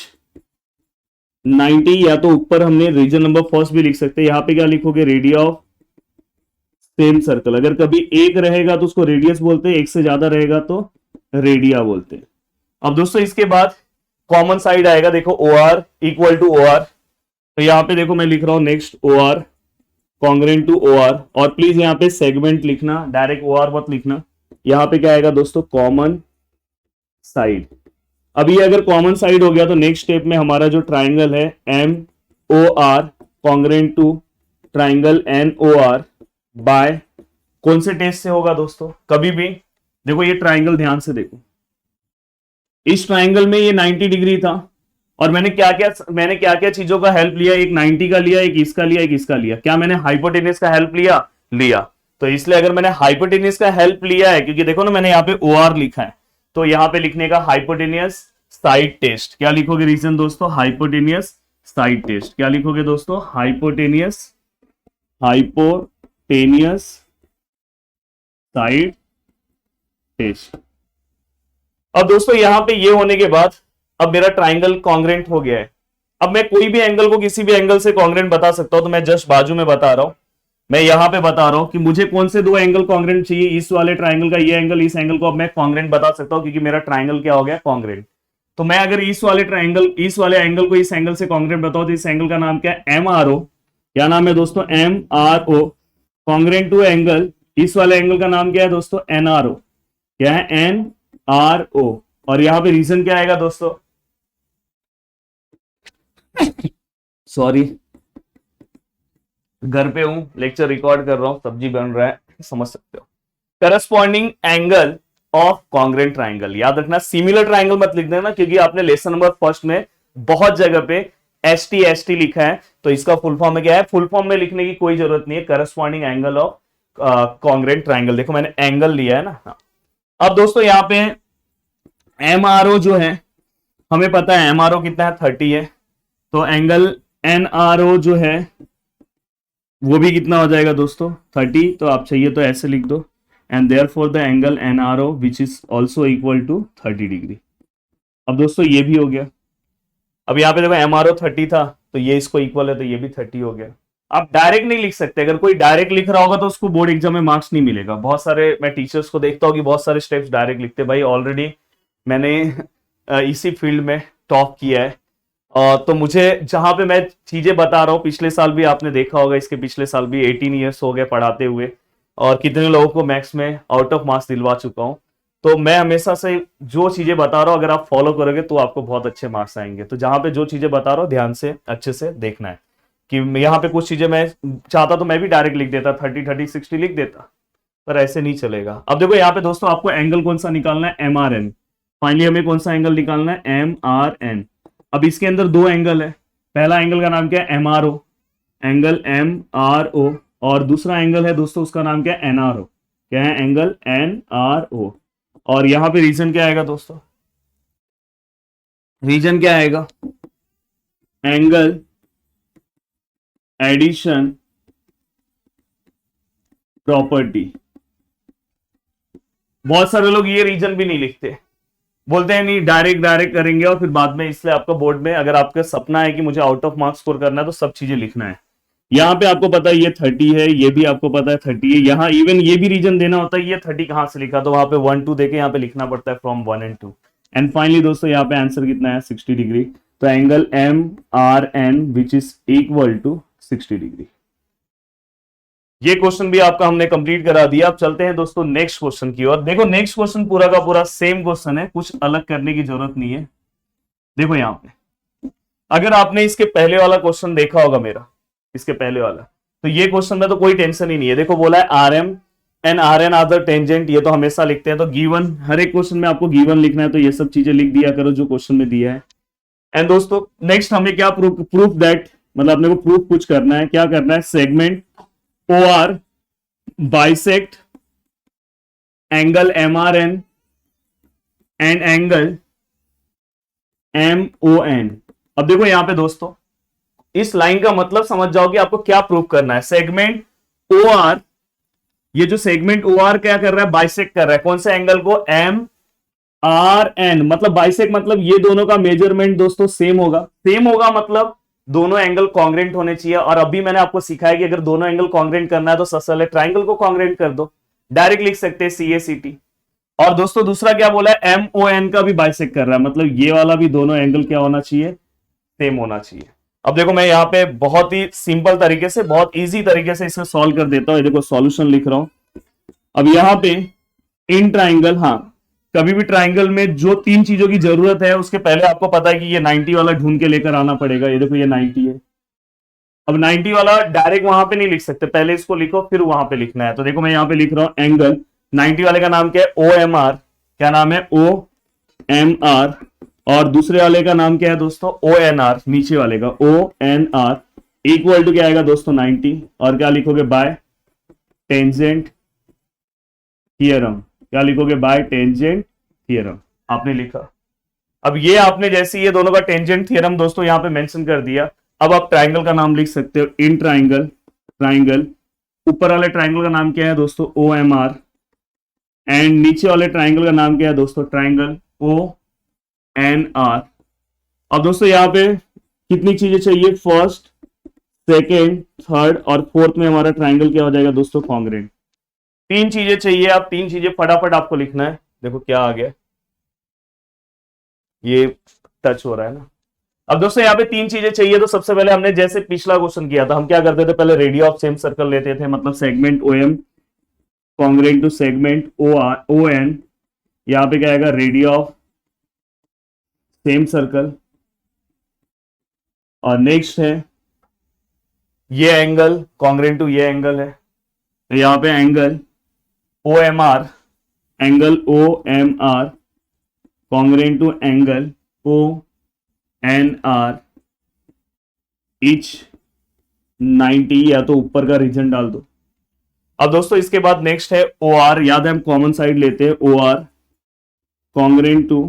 90, या तो ऊपर हमने रीजन नंबर फर्स्ट भी लिख सकते हैं। यहां पे क्या लिखोगे, रेडियस ऑफ सेम सर्कल। अगर कभी एक रहेगा तो उसको रेडियस बोलते हैं, एक से ज्यादा रहेगा तो रेडिया बोलते हैं। अब दोस्तों इसके बाद कॉमन साइड आएगा, देखो O R equal to O R. तो यहां पे देखो मैं लिख रहा हूं next O R congruent to O R, और प्लीज यहां पे सेगमेंट लिखना, डायरेक्ट ओ आर मत लिखना। यहां पे क्या आएगा दोस्तों, कॉमन साइड। अब ये अगर कॉमन साइड हो गया तो नेक्स्ट स्टेप में हमारा जो ट्राइंगल है M O R congruent to triangle N O R by कौन से टेस्ट से होगा दोस्तों, कभी भी देखो ये ट्राइंगल ध्यान से देखो, इस ट्राइंगल में ये 90 डिग्री था, और मैंने क्या क्या चीजों का हेल्प लिया, एक 90 का लिया, एक इसका लिया, एक इसका लिया। क्या मैंने हाइपोटेनस का हेल्प लिया। तो इसलिए अगर मैंने हाइपोटेनस का हेल्प लिया है, क्योंकि देखो ना मैंने यहाँ पे ओ आर लिखा है, तो यहां पे लिखने का हाइपोटेनियस साइड टेस्ट। क्या लिखोगे रीजन दोस्तों, हाइपोटेनियस साइड टेस्ट। क्या लिखोगे दोस्तों, हाइपोटेनियस साइड टेस्ट। अब दोस्तों यहां पे ये होने के बाद अब मेरा ट्राइंगल कॉन्ग्रेंट हो गया है। अब मैं कोई भी एंगल को किसी भी एंगल से कॉन्ग्रेंट बता सकता हूं, तो मैं जस्ट बाजू में बता रहा हूं, मैं यहां पे बता रहा हूं कि मुझे कौन से दो एंगल कॉन्ग्रेंट चाहिए, इस वाले ट्राइंगल का ये एंगल, इस एंगल को अब मैं कॉन्ग्रेंट बता सकता हूं क्योंकि मेरा ट्राइंगल क्या हो गया, कॉन्ग्रेंट। तो मैं अगर इस वाले एंगल को इस एंगल से कॉन्ग्रेंट बताऊं तो इस एंगल का नाम क्या है, एम आर ओ। क्या नाम है दोस्तों, M R O. Congruent to angle, इस वाले एंगल का नाम क्या है दोस्तों, एनआरओ। क्या है, एनआरओ। और यहां पे रीजन क्या आएगा दोस्तों, सॉरी, घर पे हूं, लेक्चर रिकॉर्ड कर रहा हूं, सब्जी बन रहा है, समझ सकते हो। Corresponding angle of congruent triangle, याद रखना सिमिलर ट्राइंगल मत लिख देना, क्योंकि आपने लेसन नंबर फर्स्ट में बहुत जगह पे एस टी लिखा है, तो इसका फुल फॉर्म में क्या है, फुल फॉर्म में लिखने की कोई जरूरत नहीं है, corresponding angle of congruent triangle. देखो मैंने एंगल लिया है ना। हाँ। अब दोस्तों यहां पे एमआरओ जो है, हमें पता है एमआरओ कितना है, 30 है, तो एंगल एनआरओ जो है वो भी कितना हो जाएगा दोस्तों, 30। तो आप चाहिए तो ऐसे लिख दो, and therefore the angle NRO which is also equal to 30 degree. अब दोस्तों ये भी हो गया। अब यहाँ पे देखो एमआरओ 30 था, तो ये इसको इक्वल है, तो ये भी 30 हो गया। आप डायरेक्ट नहीं लिख सकते, अगर कोई डायरेक्ट लिख रहा होगा तो उसको बोर्ड एग्जाम में मार्क्स नहीं मिलेगा। बहुत सारे मैं टीचर्स को देखता हूँ कि बहुत सारे स्टेप्स डायरेक्ट लिखते, भाई ऑलरेडी मैंने इसी फील्ड में टॉप किया है, तो मुझे जहां पे मैं चीजें बता रहा हूँ, पिछले साल भी आपने देखा होगा, इसके पिछले साल भी 18 ईयर्स हो गए पढ़ाते हुए, और कितने लोगों को मैथ्स में आउट ऑफ मार्क्स दिलवा चुका हूँ। तो मैं हमेशा से जो चीजें बता रहा हूँ, अगर आप फॉलो करोगे तो आपको बहुत अच्छे मार्क्स आएंगे। तो जहां पे जो चीजें बता रहा हूँ ध्यान से अच्छे से देखना है, कि यहाँ पे कुछ चीजें मैं चाहता तो मैं भी डायरेक्ट लिख देता, 30, 30, 60 लिख देता, पर ऐसे नहीं चलेगा। अब देखो यहाँ पे दोस्तों आपको एंगल कौन सा निकालना है, एम आर एन। फाइनली हमें कौन सा एंगल निकालना है, एम आर एन। अब इसके अंदर दो एंगल है, पहला एंगल का नाम क्या है, M R O, angle M R O, और दूसरा एंगल है दोस्तों उसका नाम क्या है, एन आर ओ। क्या है, एंगल एन आर ओ। और यहां पे रीजन क्या आएगा दोस्तों, रीजन क्या आएगा, एंगल एडिशन प्रॉपर्टी। बहुत सारे लोग ये रीजन भी नहीं लिखते, बोलते हैं नहीं डायरेक्ट डायरेक्ट करेंगे, और फिर बाद में, इसलिए आपका बोर्ड में अगर आपका सपना है कि मुझे आउट ऑफ मार्क्स स्कोर करना है तो सब चीजें लिखना है। यहाँ पे आपको पता है ये 30 है, ये भी आपको पता है 30 है, यहाँ इवन ये भी रीजन देना होता है, ये 30 कहां से लिखा, तो वहां पे 1 2 देके यहाँ पे लिखना पड़ता है फ्रॉम 1 एंड 2। एंड फाइनली दोस्तों यहाँ पे आंसर कितना है, 60 डिग्री। तो angle M R N which is equal to 60 degree. ये क्वेश्चन भी आपका हमने कंप्लीट करा दिया। अब चलते हैं दोस्तों नेक्स्ट क्वेश्चन की ओर। देखो नेक्स्ट क्वेश्चन पूरा का पूरा सेम क्वेश्चन है, कुछ अलग करने की जरूरत नहीं है। देखो यहाँ पे अगर आपने इसके पहले वाला क्वेश्चन देखा होगा मेरा, इसके पहले वाला, तो ये क्वेश्चन में तो कोई टेंशन ही नहीं है। देखो बोला है R M and R N are the tangent, ये तो हमेशा लिखते हैं, तो गिवन, हर एक क्वेश्चन में आपको गिवन लिखना है, तो ये सब चीजें लिख दिया करो जो क्वेश्चन में दिया है। एंड दोस्तों नेक्स्ट हमें क्या प्रूफ दैट, मतलब अपने को प्रूफ कुछ करना है, क्या करना है, segment O R bisect angle M R N and angle M O N. अब देखो यहां पे दोस्तों इस लाइन का मतलब समझ जाओ कि आपको क्या प्रूफ करना है। सेगमेंट ओ आर, ये जो सेगमेंट ओ आर क्या कर रहा है, बाइसेक्ट कर रहा है कौन से एंगल को, एम आर एन। मतलब बाइसेक्ट मतलब ये दोनों का मेजरमेंट दोस्तों सेम होगा, सेम होगा मतलब दोनों एंगल कॉन्ग्रेंट होने चाहिए। और अभी मैंने आपको सिखाया कि अगर दोनों एंगल कॉन्ग्रेंट करना है तो सबसे पहले ट्राइंगल को कॉन्ग्रेंट कर दो, डायरेक्ट लिख सकते हैं सी ए सी टी। और दोस्तों दूसरा क्या बोला है, एम ओ एन का भी बाइसेक्ट कर रहा है, मतलब ये वाला भी दोनों एंगल क्या होना चाहिए, सेम होना चाहिए। अब देखो मैं यहाँ पे बहुत ही सिंपल तरीके से, बहुत इजी तरीके से इसे सॉल्व कर देता हूं। देखो सॉल्यूशन लिख रहा हूं। अब यहाँ पे इन ट्राइंगल, हाँ कभी भी ट्राइंगल में जो तीन चीजों की जरूरत है, उसके पहले आपको पता है कि ये 90 वाला ढूंढ के लेकर आना पड़ेगा। ये देखो ये 90 है। अब 90 वाला डायरेक्ट वहां पे नहीं लिख सकते, पहले इसको लिखो फिर वहां पे लिखना है। तो देखो मैं यहाँ पे लिख रहा हूं एंगल 90 वाले का नाम क्या है, ओ एम आर। क्या नाम है, ओ एम आर। और दूसरे वाले का नाम क्या है दोस्तों, ओ एन आर, नीचे वाले का O N R equal to क्या आएगा दोस्तों 90। और क्या लिखोगे, बाय टेंजेंट थियरम। क्या लिखोगे, बाय टेंजेंट थियरम, आपने लिखा। अब ये आपने जैसे ये दोनों का टेंजेंट थियरम दोस्तों यहां पे मेंशन कर दिया। अब आप ट्राइंगल का नाम लिख सकते हो, इन ट्राइंगल, ट्राइंगल ऊपर वाले ट्राइंगल का नाम क्या है दोस्तों, ओ एम आर। एंड नीचे वाले ट्राइंगल का नाम क्या है दोस्तों, ट्राइंगल ओ एन आर। अब दोस्तों यहाँ पे कितनी चीजें चाहिए, फर्स्ट सेकेंड थर्ड और फोर्थ में हमारा ट्राइंगल क्या हो जाएगा दोस्तों, कॉन्ग्रेंट। तीन चीजें चाहिए, आप तीन चीजें फटाफट आपको लिखना है। देखो क्या आ गया, ये टच हो रहा है ना। अब दोस्तों यहाँ पे तीन चीजें चाहिए। तो सबसे पहले हमने जैसे पिछला क्वेश्चन किया था, हम क्या करते थे, पहले रेडियस ऑफ सेम सर्कल लेते थे, मतलब segment O M congruent to segment O R O N. यहाँ पे क्या आएगा, रेडियस ऑफ सेम सर्कल। और नेक्स्ट है ये एंगल कॉन्ग्रेंट टू ये एंगल है, तो यहाँ पे angle O M R, angle O M R congruent to angle O N R, each 90, या तो ऊपर का रीजन डाल दो। अब दोस्तों इसके बाद नेक्स्ट है ओ आर, याद है हम कॉमन साइड लेते हैं, O R congruent to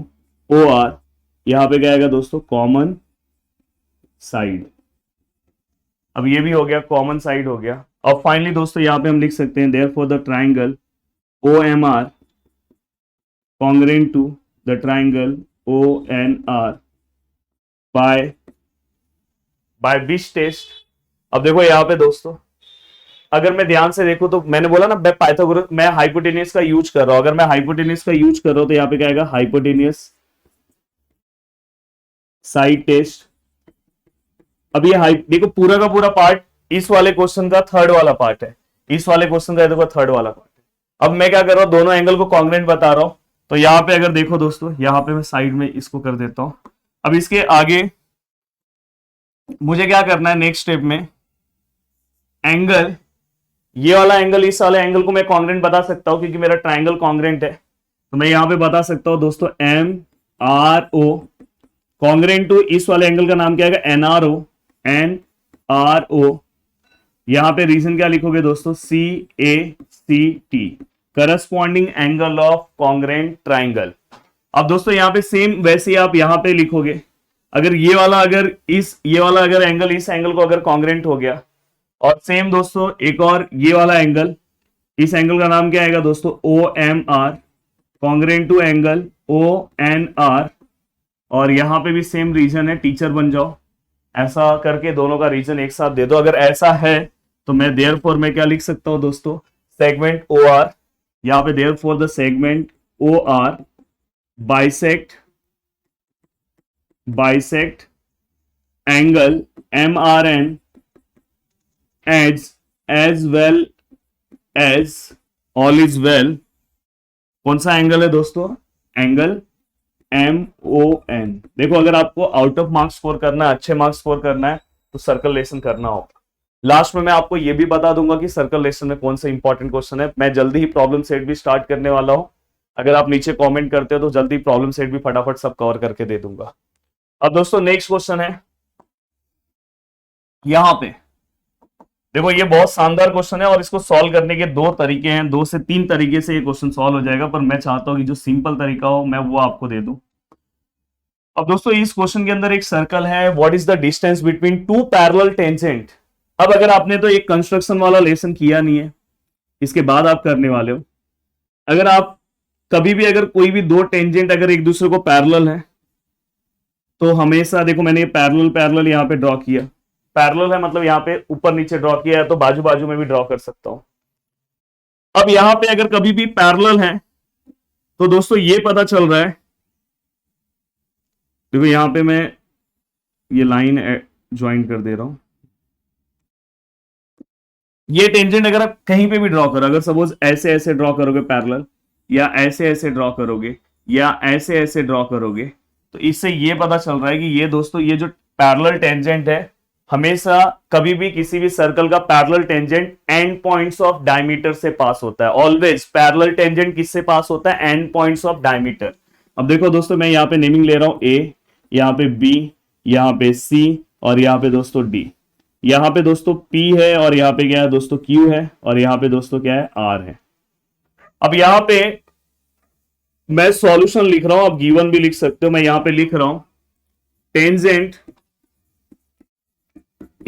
O R, यहां पे क्या आएगा दोस्तों, कॉमन साइड। अब ये भी हो गया, कॉमन साइड हो गया। अब फाइनली दोस्तों यहां पे हम लिख सकते हैं therefore the triangle O M R congruent to the triangle O N R by which test. अब देखो यहां पे दोस्तों अगर मैं ध्यान से देखूं तो मैंने बोला ना मैं पाइथागोरस, मैं हाइपोटेनियस का यूज कर रहा हूं। अगर मैं हाइपोटेनियस का यूज कर रहा हूं तो यहां पे क्या आएगा, हाइपोटेनियस साइड टेस्ट। अब ये देखो पूरा का पूरा पार्ट इस वाले क्वेश्चन का थर्ड वाला पार्ट है, इस वाले क्वेश्चन का देखो थर्ड वाला पार्ट है। अब मैं क्या कर रहा हूं, दोनों एंगल को कॉन्ग्रेंट बता रहा हूं। तो यहां पे अगर देखो दोस्तों, यहां पे मैं साइड में इसको कर देता हूं। अब इसके आगे मुझे क्या करना है, नेक्स्ट स्टेप में एंगल, ये वाला एंगल इस वाले एंगल को मैं कॉन्ग्रेंट बता सकता हूं क्योंकि मेरा ट्राइंगल कॉन्ग्रेंट है। तो मैं यहां पे बता सकता हूं दोस्तों M R O congruent to इस वाले एंगल का नाम क्या है, N R O, N R O. यहां पे रीजन क्या लिखोगे दोस्तों, C A C T, corresponding angle of congruent triangle. अब दोस्तों यहां पे सेम वैसे ही आप यहां पे लिखोगे, अगर ये वाला अगर एंगल इस एंगल को अगर कॉन्ग्रेंट हो गया, और सेम दोस्तों एक और ये वाला एंगल, इस एंगल का नाम क्या आएगा दोस्तों, O M R congruent to angle O N R. और यहां पे भी सेम रीजन है, टीचर बन जाओ, ऐसा करके दोनों का रीजन एक साथ दे दो। अगर ऐसा है तो मैं देयरफॉर मैं क्या लिख सकता हूं दोस्तों, सेगमेंट ओ आर, यहां पे therefore the segment O R bisect angle M R N as well as all is well। कौन सा एंगल है दोस्तों, एंगल एम ओ एन। देखो अगर आपको आउट ऑफ मार्क्स स्कोर करना है, अच्छे मार्क्स स्कोर करना है, तो सर्कल लेसन करना होगा। लास्ट में मैं आपको यह भी बता दूंगा कि सर्कल लेसन में कौन सा इंपॉर्टेंट क्वेश्चन है। मैं जल्दी ही प्रॉब्लम सेट भी स्टार्ट करने वाला हूं, अगर आप नीचे कमेंट करते हो तो जल्दी प्रॉब्लम सेट भी फटाफट सब कवर करके दे दूंगा। अब दोस्तों नेक्स्ट क्वेश्चन है यहां पे, देखो ये बहुत शानदार क्वेश्चन है और इसको सॉल्व करने के दो तरीके हैं, 2 से 3 तरीके से ये क्वेश्चन सॉल्व हो जाएगा, पर मैं चाहता हूं कि जो सिंपल तरीका हो मैं वो आपको दे दूं। अब दोस्तों इस क्वेश्चन के अंदर एक सर्कल है, what is the distance between two parallel tangent. अब अगर आपने तो एक कंस्ट्रक्शन वाला लेसन किया नहीं है, इसके बाद आप करने वाले हो, अगर आप कभी भी अगर कोई भी दो टेंजेंट अगर एक दूसरे को पैरेलल है तो हमेशा देखो, मैंने ये पैरेलल यहां पे ड्रॉ किया, पैरेलल है मतलब यहां पे ऊपर नीचे ड्रॉ किया है, तो बाजू बाजू में भी ड्रॉ कर सकता हूं। अब यहां पे अगर कभी भी पैरेलल है तो दोस्तों ये पता चल रहा है, देखो यहां पे मैं ये लाइन ज्वाइन कर दे रहा हूं, ये टेंजेंट अगर आप कहीं पे भी ड्रॉ करो, अगर सपोज ऐसे ऐसे ड्रॉ करोगे पैरेलल, या ऐसे ऐसे ड्रॉ करोगे, या ऐसे ऐसे ड्रॉ करोगे, तो इससे ये पता चल रहा है कि ये दोस्तों ये जो पैरेलल टेंजेंट है, हमेशा कभी भी किसी भी सर्कल का parallel tangent and points of diameter से पास होता है। ऑलवेज पैरेलल टेंजेंट किससे पास होता है, एंड पॉइंट्स ऑफ डायमीटर। अब देखो दोस्तों मैं यहां पे नेमिंग ले रहा हूं, ए, यहां पे बी, यहां पे सी, और यहां पे दोस्तों डी। यहां पे दोस्तों P है, और यहां पे क्या है दोस्तों Q है, और यहां पे दोस्तों क्या है R है। अब यहां पे मैं सॉल्यूशन लिख रहा हूं, आप गिवन भी लिख सकते हो, मैं यहां पे लिख रहा हूं टेंजेंट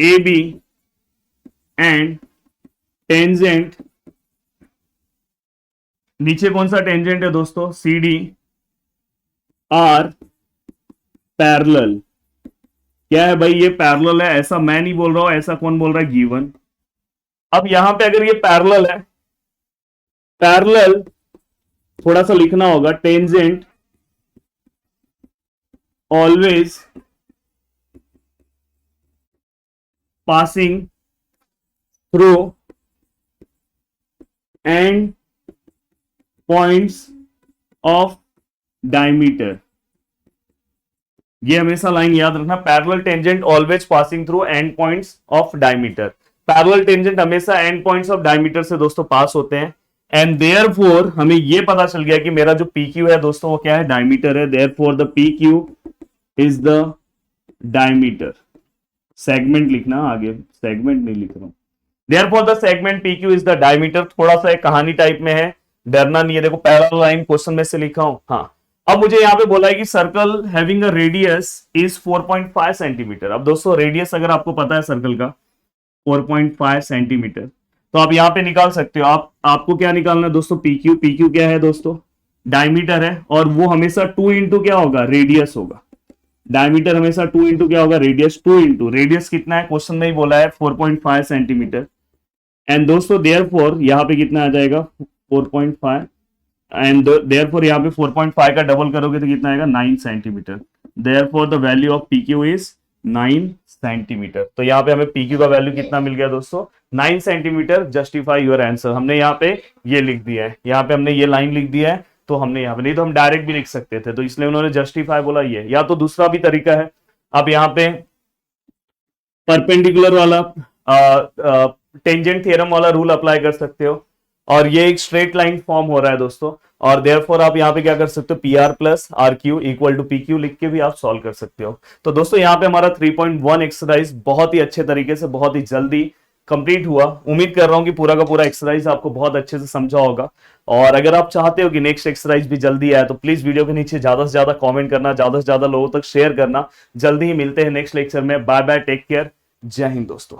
AB एंड टेंजेंट, नीचे कौन सा टेंजेंट है दोस्तों, CD आर पैरेलल। क्या है भाई, ये पैरेलल है, ऐसा मैं नहीं बोल रहा हूं, ऐसा कौन बोल रहा है, गिवन। अब यहां पे अगर ये पैरेलल है, पैरेलल थोड़ा सा लिखना होगा, tangent always passing through and points of diameter. ये हमेशा लाइन याद रखना, parallel tangent always passing through and points of diameter. Parallel tangent हमेशा एंड पॉइंट्स ऑफ डायमीटर से दोस्तों पास होते हैं। एंड देयरफॉर हमें ये पता चल गया कि मेरा जो PQ है दोस्तों वो क्या है, डायमीटर है। Therefore the PQ is the diameter. Segment लिखना, आगे सेगमेंट नहीं लिख रहा हूं। Therefore the segment PQ is the diameter. थोड़ा सा एक कहानी टाइप में है, डरना नहीं है। देखो पहला लाइन क्वेश्चन में से लिखा हूं। हाँ, अब मुझे यहां पे बोला है कि circle having a radius is 4.5 centimetre. अब दोस्तों रेडियस अगर आपको पता है सर्कल का 4.5 सेंटीमीटर, तो आप यहां पे निकाल सकते हो। आपको क्या निकालना है दोस्तों, PQ क्या है दोस्तों, डायमीटर है, और वो हमेशा 2 इंटू क्या होगा, रेडियस होगा। डायमीटर हमेशा 2 इंटू क्या होगा, रेडियस। 2 इंटू रेडियस कितना है, क्वेश्चन में ही बोला है 4.5 सेंटीमीटर। एंड दोस्तों देयरफॉर यहाँ पे कितना आ जाएगा, 4.5, एंड देयरफॉर यहाँ पे 4.5 का डबल करोगे तो कितना आएगा, 9 centimetre. Therefore the value of PQ is 9 centimetre. तो यहाँ पे हमें PQ का वैल्यू कितना मिल गया दोस्तों, 9 सेंटीमीटर। जस्टिफाई योर आंसर, हमने यहाँ पे ये लिख दिया है, यहाँ पे हमने ये लाइन लिख दिया है। तो हमने यहाँ पे, नहीं तो हम डायरेक्ट भी लिख सकते थे, तो इसलिए उन्होंने जस्टिफाई बोला ये। या तो दूसरा भी तरीका है, आप यहाँ पे परपेंडिकुलर वाला टेंजेंट थ्योरम वाला रूल अप्लाई कर सकते हो, और ये एक स्ट्रेट लाइन फॉर्म हो रहा है दोस्तों। और देयरफॉर आप यहाँ पे क्या कर सकते हो, PR plus RQ equal to PQ लिख के भी आप सॉल्व कर सकते हो। तो दोस्तों यहाँ पे हमारा 3.1 एक्सरसाइज बहुत ही अच्छे तरीके से, बहुत ही जल्दी कंप्लीट हुआ। उम्मीद कर रहा हूं कि पूरा का पूरा एक्सरसाइज आपको बहुत अच्छे से समझा होगा। और अगर आप चाहते हो कि नेक्स्ट एक्सरसाइज भी जल्दी आए, तो प्लीज वीडियो के नीचे ज्यादा से ज्यादा कमेंट करना, ज्यादा से ज्यादा लोगों तक शेयर करना। जल्दी ही मिलते हैं नेक्स्ट लेक्चर में। बाय बाय, टेक केयर, जय हिंद दोस्तों।